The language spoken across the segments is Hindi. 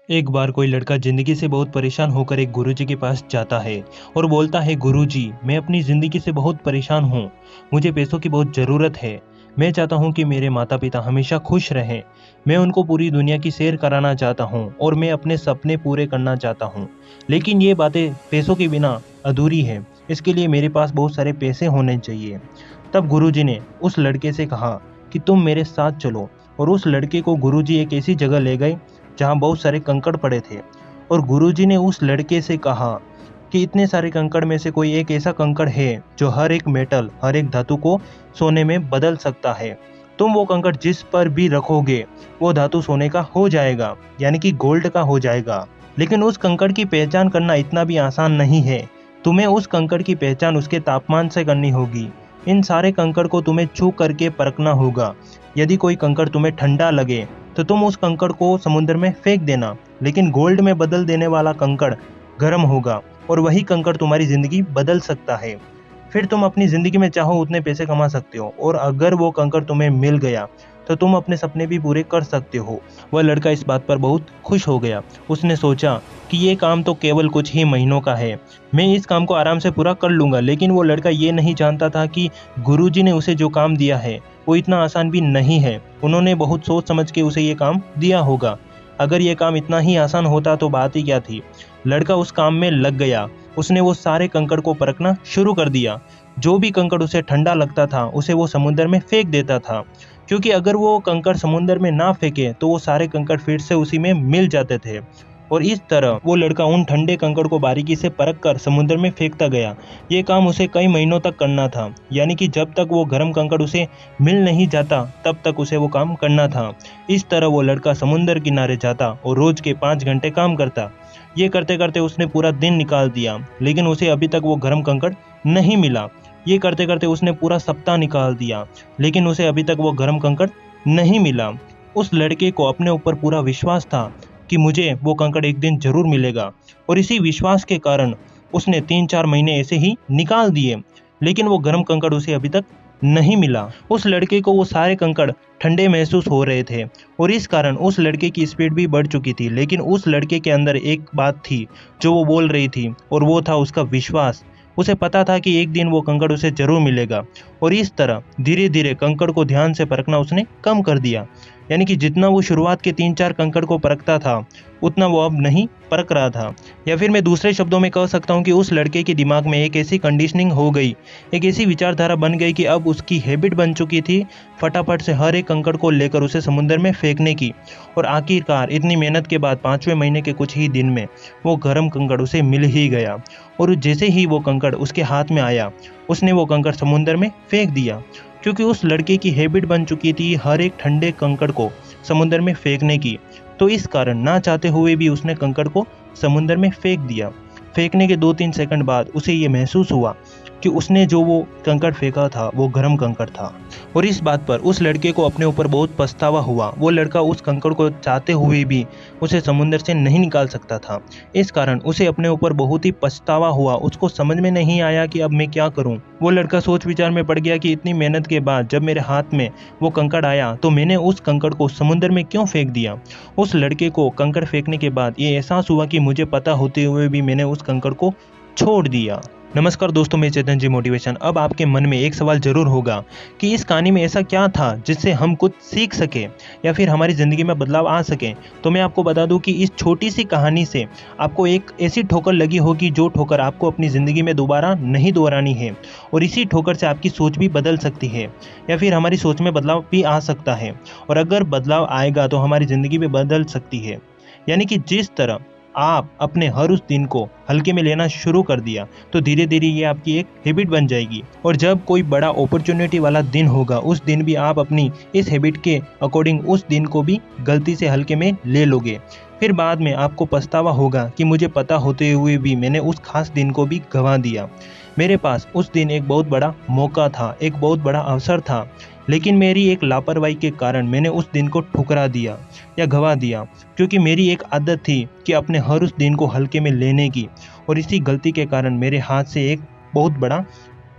एक बार कोई लड़का जिंदगी से बहुत परेशान होकर एक गुरुजी के पास जाता है और बोलता है, गुरुजी, मैं अपनी जिंदगी से बहुत परेशान हूँ। मुझे पैसों की बहुत ज़रूरत है। मैं चाहता हूँ कि मेरे माता पिता हमेशा खुश रहें। मैं उनको पूरी दुनिया की सैर कराना चाहता हूँ और मैं अपने सपने पूरे करना चाहता हूँ। लेकिन ये बातें पैसों के बिना अधूरी है। इसके लिए मेरे पास बहुत सारे पैसे होने चाहिए। तब गुरुजी ने उस लड़के से कहा कि तुम मेरे साथ चलो। और उस लड़के को गुरुजी एक ऐसी जगह ले गए जहाँ बहुत सारे कंकड़ पड़े थे। और गुरुजी ने उस लड़के से कहा कि इतने सारे कंकड़ में से कोई एक ऐसा कंकड़ है जो हर एक मेटल, हर एक धातु को सोने में बदल सकता है। तुम वो कंकड़ जिस पर भी रखोगे वो धातु सोने का हो जाएगा, यानी कि गोल्ड का हो जाएगा। लेकिन उस कंकड़ की पहचान करना इतना भी आसान नहीं है। तुम्हें उस कंकड़ की पहचान उसके तापमान से करनी होगी। इन सारे कंकड़ को तुम्हें छू करके परखना होगा। यदि कोई कंकड़ तुम्हें ठंडा लगे तो तुम उस कंकड़ को समुद्र में फेंक देना। लेकिन गोल्ड में बदल देने वाला कंकड़ गर्म होगा और वही कंकड़ तुम्हारी जिंदगी बदल सकता है। फिर तुम अपनी जिंदगी में चाहो उतने पैसे कमा सकते हो और अगर वो कंकड़ तुम्हें मिल गया तो तुम अपने सपने भी पूरे कर सकते हो। वह लड़का इस बात पर बहुत खुश हो गया। उसने सोचा कि ये काम तो केवल कुछ ही महीनों का है, मैं इस काम को आराम से पूरा कर लूंगा। लेकिन वो लड़का ये नहीं जानता था कि गुरुजी ने उसे जो काम दिया है वो इतना आसान भी नहीं है। उन्होंने बहुत सोच समझ के उसे ये काम दिया होगा। अगर ये काम इतना ही आसान होता तो बात ही क्या थी। लड़का उस काम में लग गया। उसने वो सारे कंकड़ को परखना शुरू कर दिया। जो भी कंकड़ उसे ठंडा लगता था उसे वो समुद्र में फेंक देता था, क्योंकि अगर वो कंकड़ समुद्र में ना फेंके तो वो सारे कंकड़ फिर से उसी में मिल जाते थे। और इस तरह वो लड़का उन ठंडे कंकड़ को बारीकी से परख कर समुद्र में फेंकता गया। ये काम उसे कई महीनों तक करना था, यानी कि जब तक वो गर्म कंकड़ उसे मिल नहीं जाता तब तक उसे वो काम करना था। इस तरह वो लड़का समुद्र किनारे जाता और रोज के 5 घंटे काम करता। ये करते करते उसने पूरा दिन निकाल दिया, लेकिन उसे अभी तक वो गर्म कंकड़ नहीं मिला। ये करते करते उसने पूरा सप्ताह निकाल दिया, लेकिन उसे अभी तक वो गर्म कंकड़ नहीं मिला। उस लड़के को अपने ऊपर पूरा विश्वास था कि मुझे वो कंकड़ एक दिन जरूर मिलेगा, और इसी विश्वास के कारण उसने 3-4 महीने ऐसे ही निकाल दिए, लेकिन वो गर्म कंकड़ उसे अभी तक नहीं मिला। उस लड़के को वो सारे कंकड़ ठंडे महसूस हो रहे थे और इस कारण उस लड़के की स्पीड भी बढ़ चुकी थी। लेकिन उस लड़के के अंदर एक बात थी जो वो बोल रही थी, और वो था उसका विश्वास। उसे पता था कि एक दिन वो कंकड़ उसे जरूर मिलेगा। और इस तरह धीरे धीरे कंकड़ को ध्यान से परखना उसने कम कर दिया, यानी कि जितना वो शुरुआत के 3-4 कंकड़ को परखता था उतना वो अब नहीं परख रहा था। या फिर मैं दूसरे शब्दों में कह सकता हूँ कि उस लड़के के दिमाग में एक ऐसी कंडीशनिंग हो गई, एक ऐसी विचारधारा बन गई कि अब उसकी हैबिट बन चुकी थी फटाफट से हर एक कंकड़ को लेकर उसे समुद्र में फेंकने की। और आखिरकार इतनी मेहनत के बाद 5वें महीने के कुछ ही दिन में वो गर्म कंकड़ उसे मिल ही गया। और जैसे ही वो कंकड़ उसके हाथ में आया उसने वो कंकड़ समुद्र में फेंक दिया, क्योंकि उस लड़के की हैबिट बन चुकी थी हर एक ठंडे कंकड़ को समुद्र में फेंकने की। तो इस कारण ना चाहते हुए भी उसने कंकड़ को समुद्र में फेंक दिया। फेंकने के 2-3 सेकंड बाद उसे ये महसूस हुआ कि उसने जो वो कंकड़ फेंका था वो गर्म कंकड़ था। और इस बात पर उस लड़के को अपने ऊपर बहुत पछतावा हुआ। वो लड़का उस कंकड़ को चाहते हुए भी उसे समुद्र से नहीं निकाल सकता था। इस कारण उसे अपने ऊपर बहुत ही पछतावा हुआ। उसको समझ में नहीं आया कि अब मैं क्या करूं। वो लड़का सोच विचार में पड़ गया कि इतनी मेहनत के बाद जब मेरे हाथ में वो कंकड़ आया तो मैंने उस कंकड़ को समुद्र में क्यों फेंक दिया। उस लड़के को कंकड़ फेंकने के बाद ये एहसास हुआ कि मुझे पता होते हुए भी मैंने उस कंकड़ को छोड़ दिया। नमस्कार दोस्तों, मैं चेतन जी मोटिवेशन। अब आपके मन में एक सवाल जरूर होगा कि इस कहानी में ऐसा क्या था जिससे हम कुछ सीख सके या फिर हमारी ज़िंदगी में बदलाव आ सके। तो मैं आपको बता दूं कि इस छोटी सी कहानी से आपको एक ऐसी ठोकर लगी होगी जो ठोकर आपको अपनी ज़िंदगी में दोबारा नहीं दोहरानी है, और इसी ठोकर से आपकी सोच भी बदल सकती है या फिर हमारी सोच में बदलाव भी आ सकता है। और अगर बदलाव आएगा तो हमारी ज़िंदगी भी बदल सकती है। यानी कि जिस तरह आप अपने हर उस दिन को हल्के में लेना शुरू कर दिया तो धीरे धीरे ये आपकी एक हैबिट बन जाएगी। और जब कोई बड़ा अपॉर्चुनिटी वाला दिन होगा उस दिन भी आप अपनी इस हैबिट के अकॉर्डिंग उस दिन को भी गलती से हल्के में ले लोगे। फिर बाद में आपको पछतावा होगा कि मुझे पता होते हुए भी मैंने उस खास दिन को भी गंवा दिया। मेरे पास उस दिन एक बहुत बड़ा मौका था, एक बहुत बड़ा अवसर था, लेकिन मेरी एक लापरवाही के कारण मैंने उस दिन को ठुकरा दिया या गंवा दिया, क्योंकि मेरी एक आदत थी कि अपने हर उस दिन को हल्के में लेने की। और इसी गलती के कारण मेरे हाथ से एक बहुत बड़ा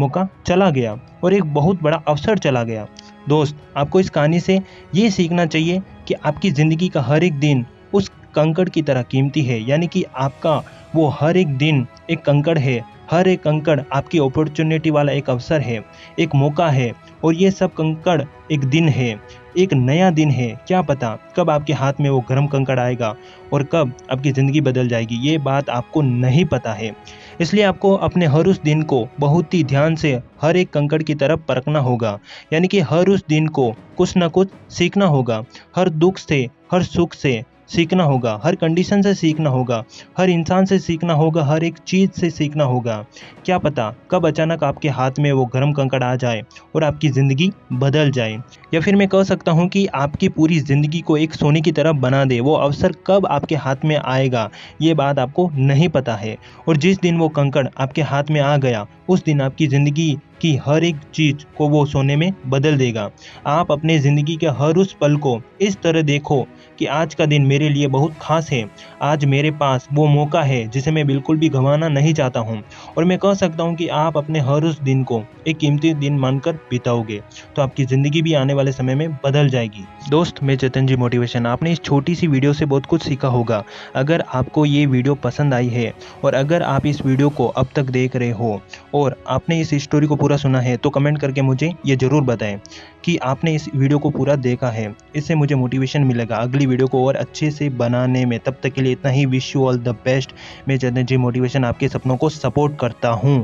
मौका चला गया और एक बहुत बड़ा अवसर चला गया। दोस्त, आपको इस कहानी से ये सीखना चाहिए कि आपकी ज़िंदगी का हर एक दिन उस कंकड़ की तरह कीमती है, यानी कि आपका वो हर एक दिन एक कंकड़ है, हर एक कंकड़ आपकी अपॉर्चुनिटी वाला एक अवसर है, एक मौका है। और ये सब कंकड़ एक दिन है, एक नया दिन है। क्या पता कब आपके हाथ में वो गर्म कंकड़ आएगा और कब आपकी ज़िंदगी बदल जाएगी, ये बात आपको नहीं पता है। इसलिए आपको अपने हर उस दिन को बहुत ही ध्यान से हर एक कंकड़ की तरफ परखना होगा, यानी कि हर उस दिन को कुछ ना कुछ सीखना होगा। हर दुख से, हर सुख से सीखना होगा, हर कंडीशन से सीखना होगा, हर इंसान से सीखना होगा, हर एक चीज़ से सीखना होगा। क्या पता कब अचानक आपके हाथ में वो गर्म कंकड़ आ जाए और आपकी ज़िंदगी बदल जाए, या फिर मैं कह सकता हूँ कि आपकी पूरी ज़िंदगी को एक सोने की तरह बना दे। वो अवसर कब आपके हाथ में आएगा, ये बात आपको नहीं पता है। और जिस दिन वो कंकड़ आपके हाथ में आ गया, उस दिन आपकी ज़िंदगी की हर एक चीज़ को वो सोने में बदल देगा। आप अपने ज़िंदगी के हर उस पल को इस तरह देखो कि आज का दिन मेरे लिए बहुत ख़ास है। आज मेरे पास वो मौका है जिसे मैं बिल्कुल भी गंवाना नहीं चाहता हूँ। और मैं कह सकता हूँ कि आप अपने हर उस दिन को एक कीमती दिन मानकर बिताओगे तो आपकी ज़िंदगी भी आने वाले समय में बदल जाएगी। दोस्त, मैं चेतन जी मोटिवेशन। आपने इस छोटी सी वीडियो से बहुत कुछ सीखा होगा। अगर आपको ये वीडियो पसंद आई है और अगर आप इस वीडियो को अब तक देख रहे हो और आपने इस स्टोरी को पूरा सुना है, तो कमेंट करके मुझे ये ज़रूर बताएं कि आपने इस वीडियो को पूरा देखा है। इससे मुझे मोटिवेशन मिलेगा अगली वीडियो को और अच्छे से बनाने में। तब तक के लिए इतना ही। Wish you all the best. मैं चेतन जी मोटिवेशन आपके सपनों को सपोर्ट करता हूँ।